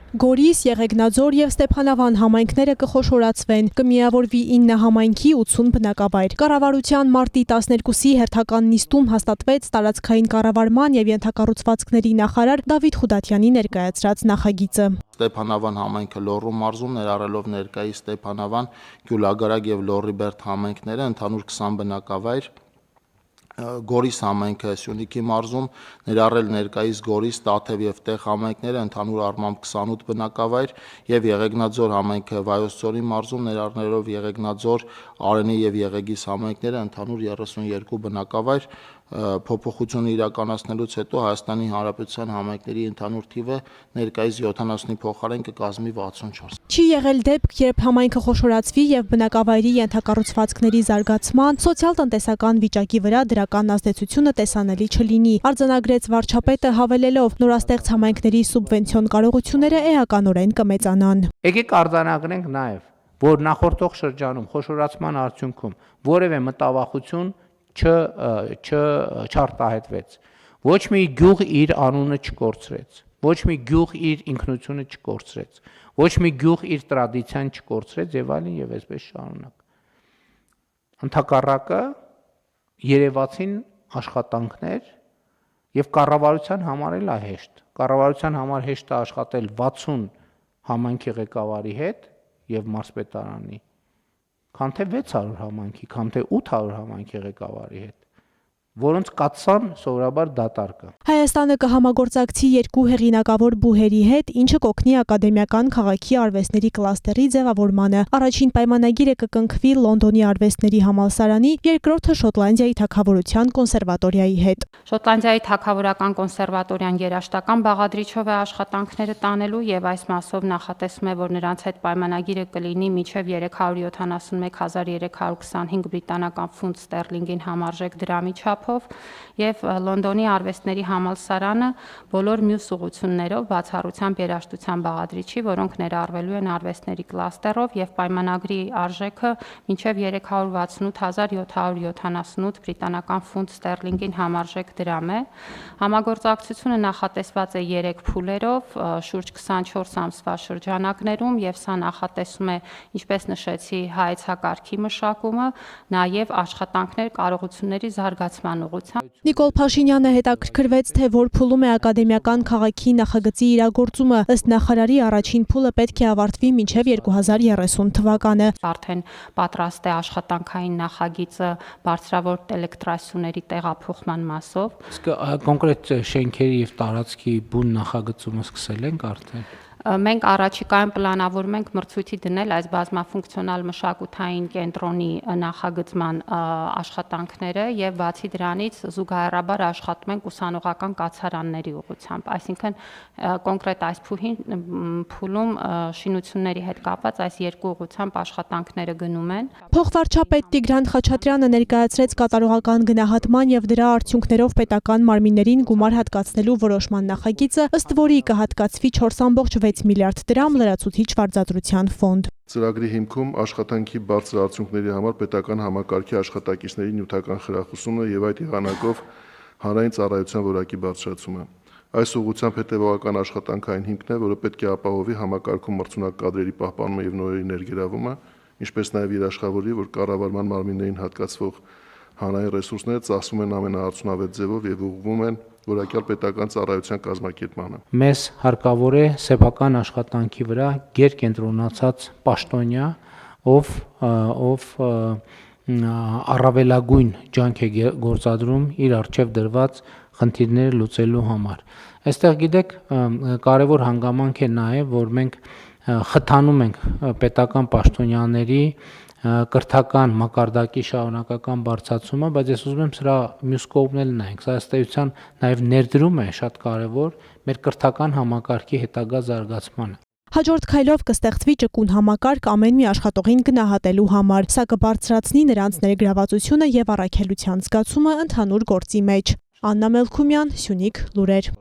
Գորիս, Եղեգնաձոր եւ Ստեփանավան համայնքները կխոշորացվեն, կմիավորվի 9 համայնքի 80 բնակավայր։ Կառավարության մարտի 12-ի հերթական նիստում հաստատվեց տարածքային կառավարման եւ ենթակառուցվածքների նախարար Դավիթ Խուդատյանի ներկայացրած նախագիծը։ Ստեփանավան համայնքը Լոռու մարզում ներառելով ներկայիս Ստեփանավան, Գյուլագարակ եւ Լոռիբերդ համայնքները ընդհանուր 20 բնակավայր, Գորիս համայնքը Սյունիքի մարզում ներառել ներկայիս Գորիս, Տաթև եւ Տեղ համայնքները ընդհանուր առմամբ 28 բնակավայր եւ Եղեգնաձոր համայնքը Վայոց ձորի մարզում ներառնելով Եղեգնաձոր, Արենի եւ Եղեգիս համայնքները ընդհանուր 32 բնակավայր փոփոխությունը իրականացնելուց հետո Հայաստանի Հանրապետության համայնքների ընդհանուր թիվը ներկայիս 70-ի փոխարեն կկազմի 64։ Չի եղել դեպք, երբ համայնքը խոշորացվի եւ բնակավայրի ենթակառուցվածքների զարգացման, սոցիալ-տնտեսական վիճակի վրա դրական ազդեցությունը տեսանելի չլինի, արձանագրեց վարչապետը հավելելով նորաստեղծ համայնքների սուբվենցիոն կարողությունները էականորեն կմեծանան։ Եկեք արձանագրենք նաեւ, որ նախորդող շրջանում խոշորացման արդյունքում որևէ մտավախություն չարտահայտվեց, ոչ մի գյուղ իր անունը չկորցրեց, ոչ մի գյուղ իր ինքնությունը չկորցրեց, ոչ մի գյուղ իր տրադիցիան չկորցրեց եւ այլն եւ այսպես շարունակ։ Ընդհակառակը երևացին աշխատանքներ եւ կառավարության համար էլ է հեշտ։ Կառավարության համար հեշտ է աշխատել 60 համայնքի ղեկավարի հետ եւ մարզպետարանի, քան թե 600 համայնքի, քան թե 800 համայնքի ղեկավարի հետ, որոնց կացան սովորաբար դատարկը։ Հայաստանը կհամագործակցի երկու հեղինակավոր բուհերի հետ, ինչը կօգնի ակադեմիական քաղաքի արվեստների կլաստերի ձևավորմանը։ Առաջին պայմանագիրը կկնքվի Լոնդոնի արվեստների համալսարանի, երկրորդը Շոտլանդիայի թագավորության կոնսերվատորիայի հետ։ Շոտլանդիայի թագավորական կոնսերվատորիան երաժշտական բաղադրիչով է աշխատանքները տանելու եւ այս մասով նախատեսում է, որ նրանց հետ պայմանագիրը կլինի մինչեւ 371,325 բրիտանական ֆունտ ստերլինգին համարժեք դրամի չափով եւ Լոնդոնի արվեստների համալսարանը բոլոր մյուս ուղղություններով բացառությամբ երաժշտության բաղադրիչի, որոնք ներառվելու են արվեստների կլաստերով եւ պայմանագրի արժեքը մինչեւ 368,778 բրիտանական ֆունտ ստերլինգին համարժեք դրամ է։ Համագործակցությունը նախատեսված է 3 փուլերով, շուրջ 24 ամսվա շրջանակներում եւ սա նախատեսում է, ինչպես նշեցի, հայեցակարգի մշակումը, նաեւ աշխատանքներ կարողությունների զարգացման ուղղությամբ։ Նիկոլ Փաշինյանը հետաքրքրվեց, թե որ փուլում է ակադեմիական քաղաքի նախագծի իրագործումը, ըստ նախարարի առաջին փուլը պետք է ավարտվի մինչև 2030 թվականը։ Արդեն պատրաստ է աշխատանքային նախագիծը բարձրավոր էլեկտրասյուների տեղափոխման մասով։ Իսկ կոնկրետ շենքերի եւ տարածքի բուն նախագծումը սկսել ենք արդեն։ Մենք առաջիկայում պլանավորում ենք մրցույթի դնել այս բազմաֆունկցիոնալ մշակութային կենտրոնի նախագծման աշխատանքները եւ բացի դրանից զուգահեռաբար աշխատում ենք ուսանողական կացարանների ուղղությամբ, այսինքն կոնկրետ այս փուլում շինությունների հետ կապված այս երկու ուղղությամբ աշխատանքները գնում են։ Փոխվարչապետ Տիգրան Խաչատրյանը ներկայացրեց կատարողական գնահատման եւ դրա արդյունքներով պետական մարմիններին գումար հատկացնելու որոշման նախագիծը, ըստ որի կհատկացվի 4.6 միլիարդ դրամ լրացուցիչ վարձատրության ֆոնդ։ Ծրագրի հիմքում աշխատանքի բարձր արդյունքների համար պետական համակարգի աշխատակիցների նյութական խրախուսումը եւ այդ եղանակով հանրային ծառայության որակի բարձրացումը։ Այս ուղղությամբ հետևողական աշխատանքային հիմքն է, որը պետք է ապահովի համակարգում մրցունակ կադրերի պահպանումը եւ նորերի ներգրավումը, ինչպես նաեւ երաշխավորի, որ կառավարման մարմիններին հատկացվող հանրային ռեսուրսները ծախսվում են ամենաարդյունավետ ձևով եւ ուղղվում են որակյալ պետական ծառայության կազմակերպմանը։ Մեզ հարկավոր է սեփական աշխատանքի վրա գերկենտրոնացած պաշտոնյա, ով առավելագույն ջանք է գործադրում իր առջև դրված խնդիրները լուծելու համար։ Այստեղ գիտեք, կարևոր հանգամանք է նաև, որ մենք խթանում ենք պետական պաշտոնյաների կրթական մակարդակի շարունակական բարձրացումը, բայց ես ուզում եմ սրա մյուս կողմն էլ նայենք։ Սա ըստ էության նաև ներդրում է շատ կարևոր մեր կրթական համակարգի հետագա զարգացմանը։ Հաջորդ քայլով կստեղծվի ճկուն համակարգ ամեն մի աշխատողին գնահատելու համար։ Սա կբարձրացնի նրանց ներգրավվածությունը եւ առաքելության զգացումը ընդհանուր գործի մեջ։ Աննա Մելքումյան, Սյունիք լուրեր։